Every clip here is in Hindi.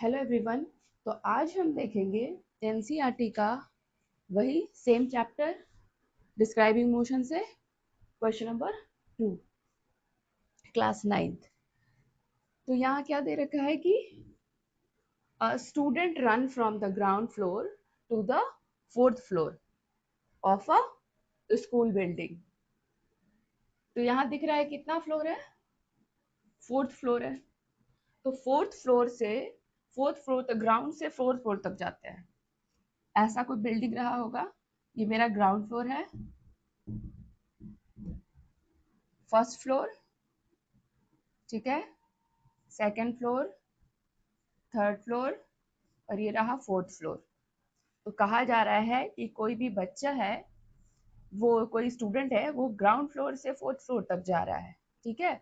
Hello everyone. तो आज हम देखेंगे एनसीईआरटी का वही सेम चैप्टर डिस्क्राइबिंग मोशन से क्वेश्चन नंबर 2 क्लास 9th। तो यहाँ क्या दे रखा है कि a student run from the ground floor to the 4th floor of a school building। तो यहाँ दिख रहा है कितना फ्लोर है, 4th फ्लोर है। तो 4th फ्लोर से 4th फ्लोर तक, ग्राउंड से 4th फ्लोर तक जाते हैं। ऐसा कोई बिल्डिंग रहा होगा, ये मेरा ग्राउंड फ्लोर है, फर्स्ट फ्लोर, ठीक है, सेकंड फ्लोर, थर्ड फ्लोर और ये रहा 4th फ्लोर। तो कहा जा रहा है कि कोई भी बच्चा है, वो कोई स्टूडेंट है, वो ग्राउंड फ्लोर से 4th फ्लोर तक जा रहा है, ठीक है।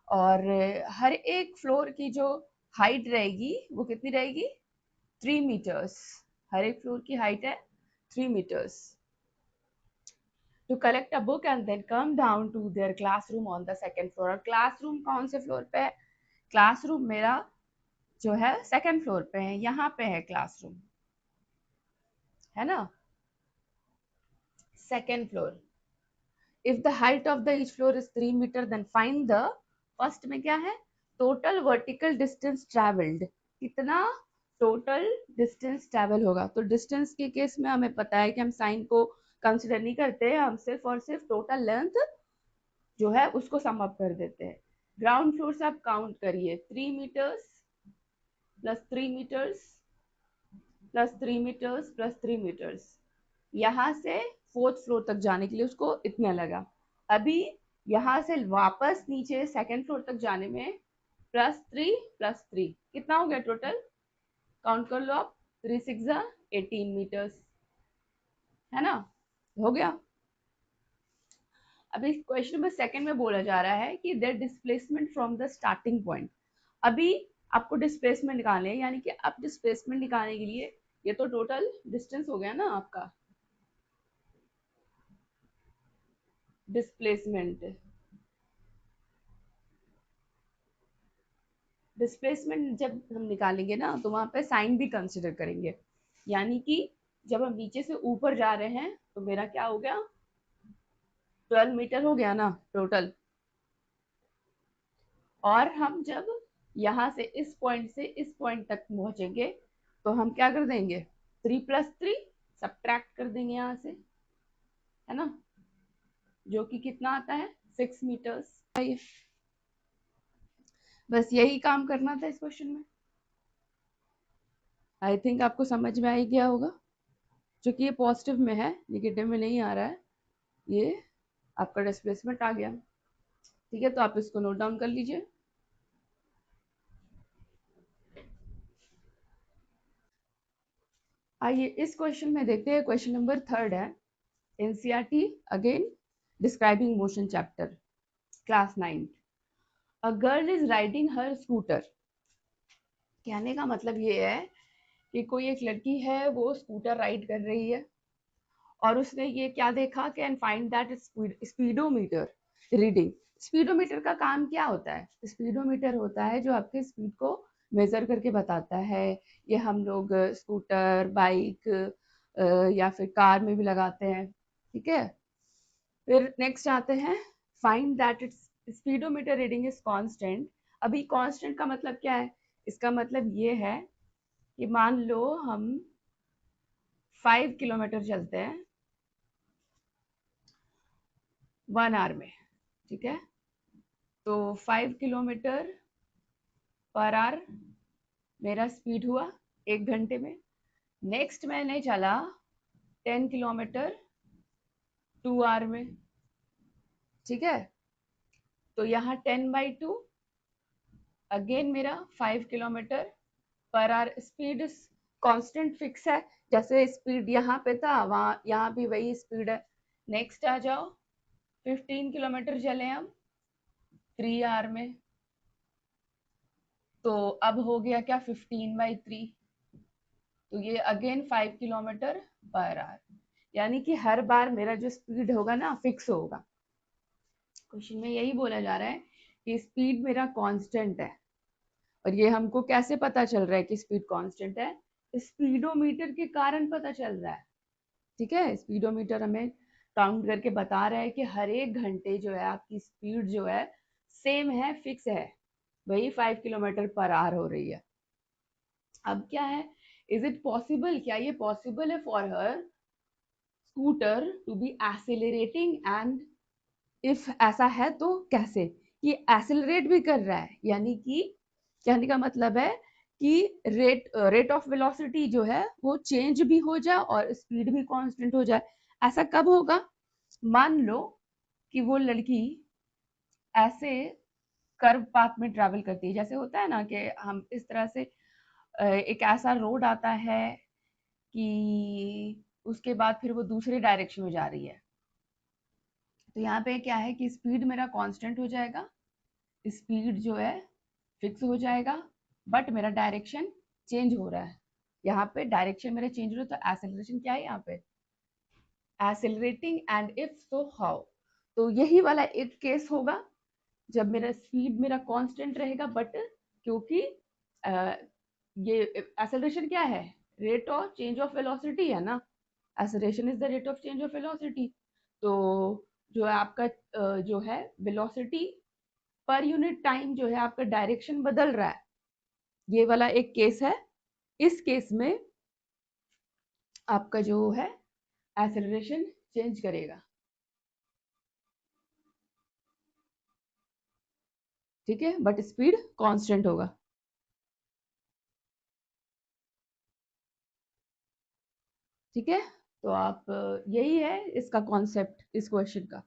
और हर एक फ्लोर की जो हाइट रहेगी वो कितनी रहेगी, 3 मीटर्स। हर एक फ्लोर की हाइट है 3 meters. To collect a book and then come down to their classroom on the second floor. और क्लासरूम कौन से फ्लोर पे है? क्लासरूम मेरा जो है सेकंड फ्लोर पे है, यहाँ पे है क्लासरूम, है ना, second floor. If the height of the each floor is 3 meter then find the, first में क्या है, टोटल वर्टिकल डिस्टेंस ट्रेवल्ड। कितना टोटल डिस्टेंस ट्रेवल होगा? तो डिस्टेंस के केस में हमें पता है कि हम साइन को कंसिडर नहीं करते, हम सिर्फ और सिर्फ टोटल लेंथ जो है उसको सम अप कर देते हैं। ग्राउंड फ्लोर से आप काउंट करिए, 3 meters plus 3 meters plus 3 meters plus 3 meters, यहाँ से 4th फ्लोर तक जाने के लिए उसको इतना लगा। अभी यहाँ से वापस नीचे सेकंड फ्लोर तक जाने में +3 कितना हो गया टोटल? काउंट कर लो आप, 3 6 18 मीटर्स, है ना, हो गया। अभी क्वेश्चन नंबर सेकंड में बोला जा रहा है कि their displacement from the starting point. अभी आपको डिस्प्लेसमेंट निकालने, यानी कि आप डिस्प्लेसमेंट निकालने के लिए, ये तो टोटल डिस्टेंस हो गया ना आपका, डिस्प्लेसमेंट। डिस्प्लेसमेंट जब हम निकालेंगे ना तो वहां पे साइन भी कंसिडर करेंगे, यानी कि जब हम नीचे से ऊपर जा रहे हैं तो मेरा क्या हो गया, 12 मीटर हो गया ना टोटल। और हम जब यहाँ से इस पॉइंट से इस पॉइंट तक पहुंचेंगे तो हम क्या कर देंगे, 3 + 3 सब्ट्रैक्ट कर देंगे यहाँ से, है ना, जो कि कितना आता है, 6 मीटर्स। बस यही काम करना था इस क्वेश्चन में। आई थिंक आपको समझ में आ ही गया होगा, क्योंकि ये पॉजिटिव में है, नेगेटिव में नहीं आ रहा है। ये आपका डिस्प्लेसमेंट आ गया, ठीक है, तो आप इसको नोट डाउन कर लीजिए। आइए इस क्वेश्चन में देखते हैं, क्वेश्चन नंबर 3 है, NCERT again describing motion chapter, class 9। A girl is riding her scooter. कहने का मतलब ये है कि कोई एक लड़की है, वो स्कूटर राइड कर रही है और उसने ये क्या देखा, can find that speedometer reading. Speedometer का काम क्या होता है? स्पीडोमीटर होता है जो आपके स्पीड को मेजर करके बताता है। ये हम लोग स्कूटर, बाइक या फिर कार में भी लगाते हैं, ठीक है। फिर नेक्स्ट आते हैं, find that it's speedometer reading is constant. अभी कांस्टेंट का मतलब क्या है? इसका मतलब ये है कि मान लो हम 5 किलोमीटर चलते हैं 1 आवर में, ठीक है, तो 5 किलोमीटर पर आवर मेरा स्पीड हुआ 1 घंटे में। नेक्स्ट मैंने चला 10 किलोमीटर 2 आवर में, ठीक है, तो यहाँ 10/2 अगेन मेरा 5 kilometre per hour speed constant fix है। जैसे स्पीड यहाँ पे था, वहाँ यहाँ भी वही स्पीड है। नेक्स्ट आ जाओ, 15 किलोमीटर चले हम 3 आवर में, तो अब हो गया क्या, 15/3, तो ये अगेन 5 किलोमीटर पर आवर, यानी कि हर बार मेरा जो स्पीड होगा ना फिक्स होगा। क्वेश्चन में यही बोला जा रहा है कि स्पीड मेरा कांस्टेंट है, और ये हमको कैसे पता चल रहा है कि स्पीड कांस्टेंट है? स्पीडोमीटर के कारण पता चल रहा है। ठीक है, स्पीडोमीटर हमें काउंट करके बता रहा है कि हर एक घंटे जो है आपकी स्पीड जो है सेम है, फिक्स है, वही 5 किलोमीटर पर आवर हो रही है। अब क्या है, इज इट पॉसिबल, क्या ये पॉसिबल है for her scooter to be accelerating, and if ऐसा है तो कैसे? ये एक्सेलरेट भी कर रहा है, यानी कि कहने का मतलब है कि रेट ऑफ वेलोसिटी जो है वो चेंज भी हो जाए और स्पीड भी कांस्टेंट हो जाए। ऐसा कब होगा? मान लो कि वो लड़की ऐसे कर्व पाथ में ट्रैवल करती है, जैसे होता है ना कि हम इस तरह से एक ऐसा रोड आता है कि उसके बाद फिर वो दूसरे डायरेक्शन में जा रही है। तो यहाँ पे क्या है कि स्पीड मेरा कांस्टेंट हो जाएगा, स्पीड जो है फिक्स हो जाएगा, बट मेरा डायरेक्शन चेंज हो रहा है। यहाँ पे डायरेक्शन मेरा चेंज हो रहा है, तो एक्सेलरेशन क्या है यहाँ पे? Accelerating, and if so how? तो यही वाला एक केस होगा जब मेरा स्पीड मेरा कांस्टेंट रहेगा, बट क्योंकि अ, ये एक्सेलरेशन क्या है? Rate of change of velocity है ना, acceleration is the rate of change of velocity. तो जो है आपका जो है वेलोसिटी पर यूनिट टाइम जो है आपका डायरेक्शन बदल रहा है, ये वाला एक केस है। इस केस में आपका जो है एक्सेलरेशन चेंज करेगा। ठीक है, बट स्पीड कांस्टेंट होगा। ठीक है, तो आप यही है इसका कॉन्सेप्ट इस क्वेश्चन का।